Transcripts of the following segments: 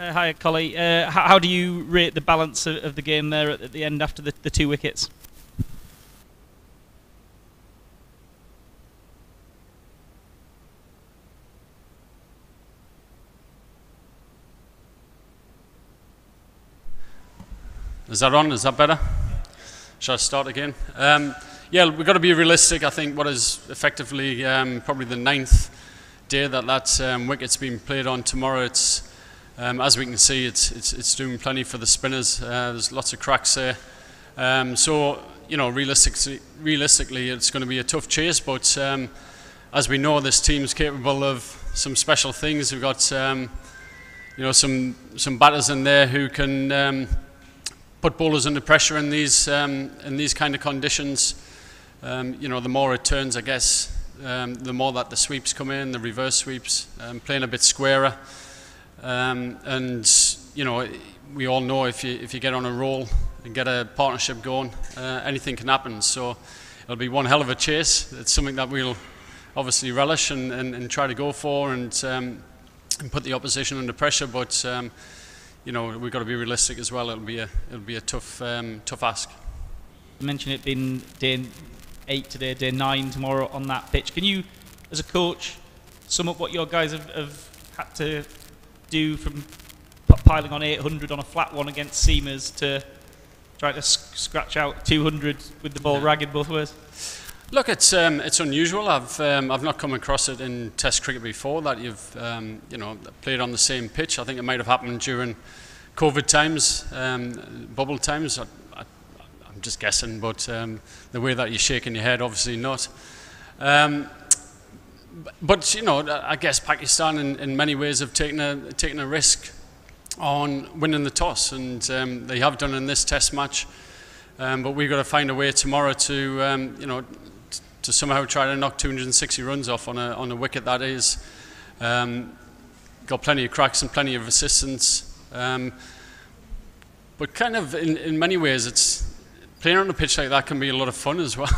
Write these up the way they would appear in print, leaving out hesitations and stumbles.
Hi, Collie. How do you rate the balance of the game there at the end after the 2 wickets? Is that on? Is that better? Shall I start again? Yeah, we've got to be realistic. I think what is effectively probably the 9th day that wicket's been played on tomorrow. It's as we can see, it's doing plenty for the spinners. There's lots of cracks there. So you know, realistically, it's going to be a tough chase. But as we know, this team's capable of some special things. We've got you know, some batters in there who can put bowlers under pressure in these kind of conditions. You know, the more it turns, I guess, the more that the sweeps come in, the reverse sweeps, playing a bit squarer. And you know, we all know if you get on a roll and get a partnership going, anything can happen. So it'll be one hell of a chase. It's something that we'll obviously relish and try to go for and put the opposition under pressure. But you know, we've got to be realistic as well. It'll be a tough ask. You mentioned it being day 8 today, day 9 tomorrow on that pitch. Can you, as a coach, sum up what your guys have had to do from piling on 800 on a flat one against seamers to trying to scratch out 200 with the ball ragged both ways? Look, it's unusual. I've not come across it in Test cricket before that you've you know, played on the same pitch. I think it might have happened during COVID times, bubble times. I'm just guessing, but the way that you're shaking your head, obviously not. But you know, I guess Pakistan in many ways have taken a risk on winning the toss, and they have done in this Test match. But we've got to find a way tomorrow to you know, to somehow try to knock 260 runs off on a wicket that is. Got plenty of cracks and plenty of assistance. But kind of in many ways, it's playing on a pitch like that can be a lot of fun as well,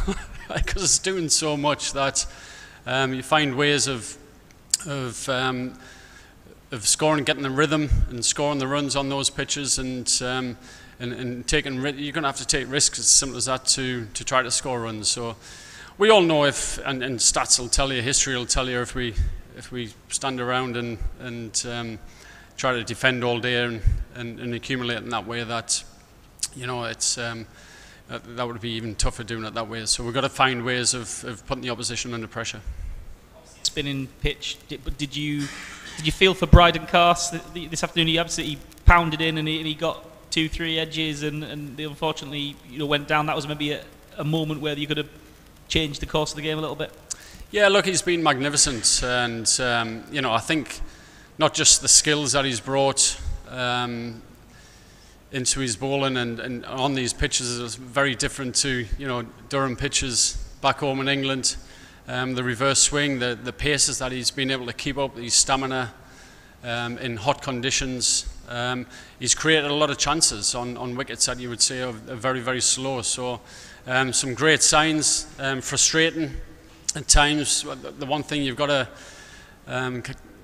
because it's doing so much that you find ways of scoring, getting the rhythm and scoring the runs on those pitches, and taking, you're going to have to take risks as simple as that to try to score runs. So we all know and stats will tell you, history will tell you, if we stand around and try to defend all day and accumulate in that way, that you know, it's that would be even tougher doing it that way. So we've got to find ways of putting the opposition under pressure. Spinning pitch. Did you feel for Bryden Cast this afternoon? He absolutely pounded in and he got 2-3 edges and they unfortunately, you know, went down. That was maybe a moment where you could have changed the course of the game a little bit. Yeah, look, he's been magnificent, and you know, I think not just the skills that he's brought into his bowling and on these pitches is very different to, you know, Durham pitches back home in England. The reverse swing, the paces that he's been able to keep up, his stamina in hot conditions. He's created a lot of chances on wickets that you would say are very, very slow. So some great signs, frustrating at times. The one thing you've got to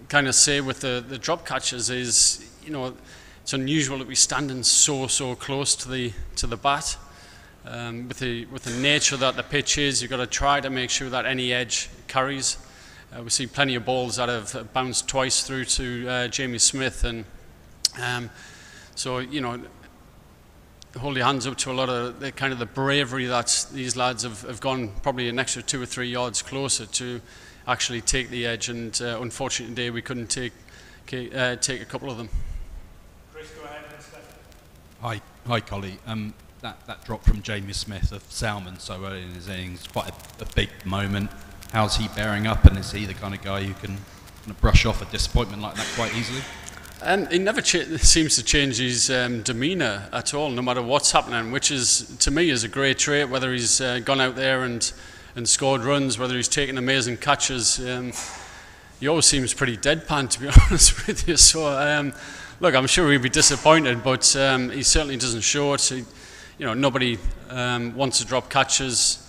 kind of say with the drop catches is, you know, it's unusual that we standing so close to the bat. With the nature that the pitch is, you've got to try to make sure that any edge carries. We see plenty of balls that have bounced twice through to Jamie Smith, and so, you know, hold your hands up to a lot of the kind of the bravery that these lads have gone probably an extra 2 or 3 yards closer to actually take the edge, and unfortunately today we couldn't take a couple of them. Chris, go ahead. Hi, Collie. That drop from Jamie Smith of Salmon so early in his innings, quite a big moment. How's he bearing up, and is he the kind of guy who can kind of brush off a disappointment like that quite easily? He never seems to change his demeanour at all, no matter what's happening, which is, to me, is a great trait. Whether he's gone out there and scored runs, whether he's taken amazing catches, he always seems pretty deadpan, to be honest with you. So, look, I'm sure he'd be disappointed, but he certainly doesn't show it. You know, nobody wants to drop catches,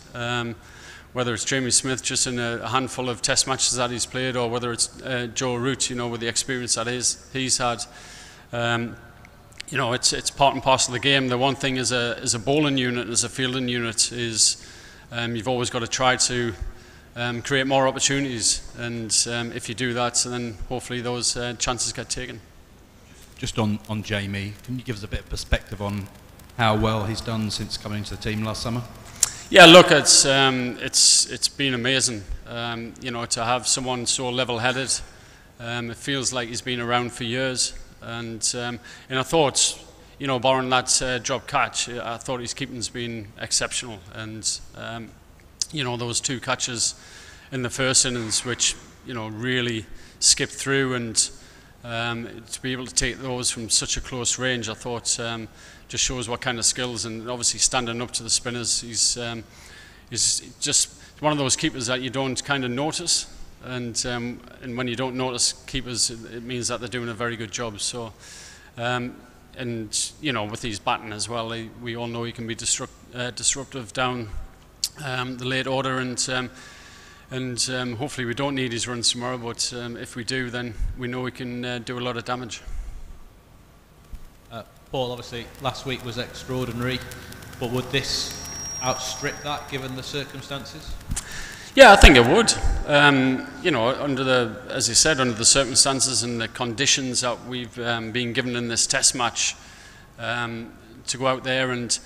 whether it's Jamie Smith just in a handful of Test matches that he's played, or whether it's Joe Root, you know, with the experience that he's had. You know, it's part and parcel of the game. The one thing as a bowling unit, as a fielding unit, is you've always got to try to create more opportunities, and if you do that, then hopefully those chances get taken. Just on Jamie, can you give us a bit of perspective on how well he's done since coming into the team last summer? Yeah, look, it's been amazing. You know, to have someone so level-headed. It feels like he's been around for years, and I thought, you know, barring that drop catch, I thought his keeping's been exceptional, and you know, those 2 catches in the first innings, which, you know, really skipped through, and to be able to take those from such a close range, I thought just shows what kind of skills, and obviously standing up to the spinners. He's just one of those keepers that you don't kind of notice, and when you don't notice keepers, it means that they're doing a very good job. So, and you know, with his batting as well, we all know he can be disruptive down the late order, and hopefully we don't need his runs tomorrow, but if we do, then we know we can do a lot of damage. Paul, obviously last week was extraordinary, but would this outstrip that given the circumstances? Yeah, I think it would. You know, as you said, under the circumstances and the conditions that we've been given in this test match, to go out there, and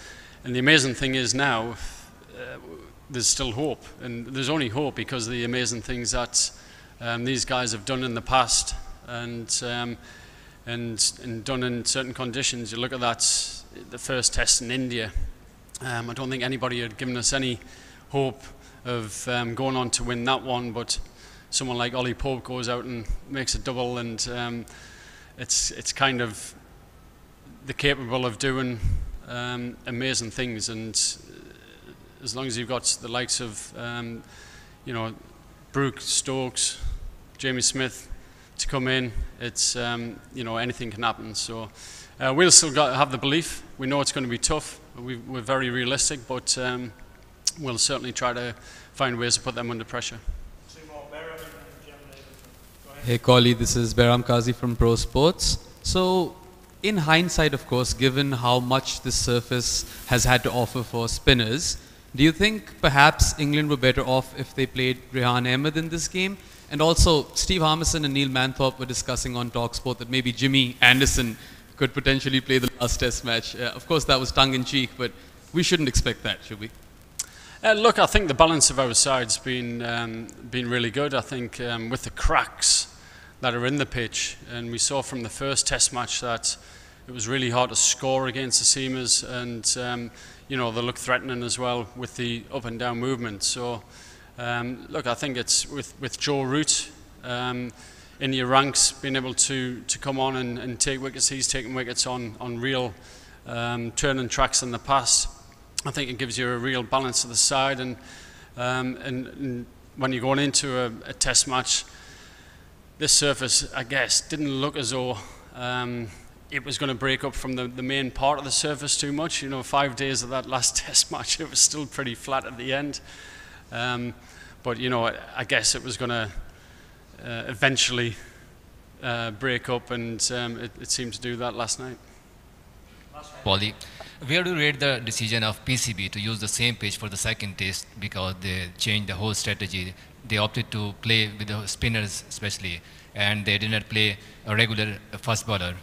the amazing thing is now, there's still hope, and there's only hope because of the amazing things that these guys have done in the past, and done in certain conditions. You look at that, the first test in India. I don't think anybody had given us any hope of going on to win that one, but someone like Ollie Pope goes out and makes a double, and it's kind of they're capable of doing amazing things, and as long as you've got the likes of you know, Brooke, Stokes, Jamie Smith to come in, it's you know, anything can happen. So we'll still have the belief. We know it's going to be tough. We're very realistic, but we'll certainly try to find ways to put them under pressure. Hey Collie, this is Behram Kazi from Pro Sports. So in hindsight, of course, given how much this surface has had to offer for spinners, do you think perhaps England were better off if they played Rehan Ahmed in this game? And also, Steve Harmison and Neil Manthorpe were discussing on TalkSport that maybe Jimmy Anderson could potentially play the last test match. Of course, that was tongue-in-cheek, but we shouldn't expect that, should we? Look, I think the balance of our side's been really good. I think with the cracks that are in the pitch, and we saw from the first test match that it was really hard to score against the seamers, and you know, they look threatening as well with the up and down movement. So look, I think it's with Joe Root in your ranks, being able to come on and take wickets. He's taken wickets on real turning tracks in the past. I think it gives you a real balance to the side, and when you're going into a test match, this surface, I guess, didn't look as though it was going to break up from the main part of the surface too much. You know, 5 days of that last test match, it was still pretty flat at the end. But, you know, I guess it was going to eventually break up, and it seemed to do that last night. Paulie, where do you rate the decision of PCB to use the same pitch for the second test, because they changed the whole strategy? They opted to play with the spinners especially, and they did not play a regular fast bowler.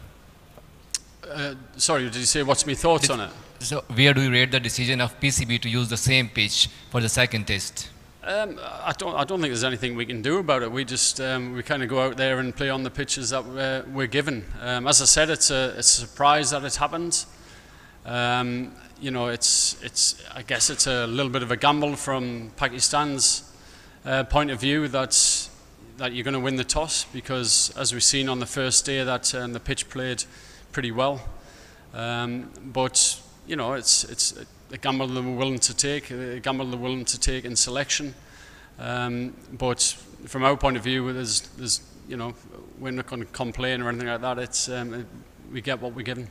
Sorry, did you say what's my thoughts on it? So where do you rate the decision of PCB to use the same pitch for the second test? I don't think there's anything we can do about it. We just we kind of go out there and play on the pitches that we're given. As I said, it's a surprise that it happened. You know, I guess it's a little bit of a gamble from Pakistan's point of view that you're going to win the toss, because as we've seen on the first day that the pitch played pretty well. But you know, it's a gamble that we're willing to take, a gamble they're willing to take in selection. But from our point of view, there's you know, we're not going to complain or anything like that. It's we get what we're given.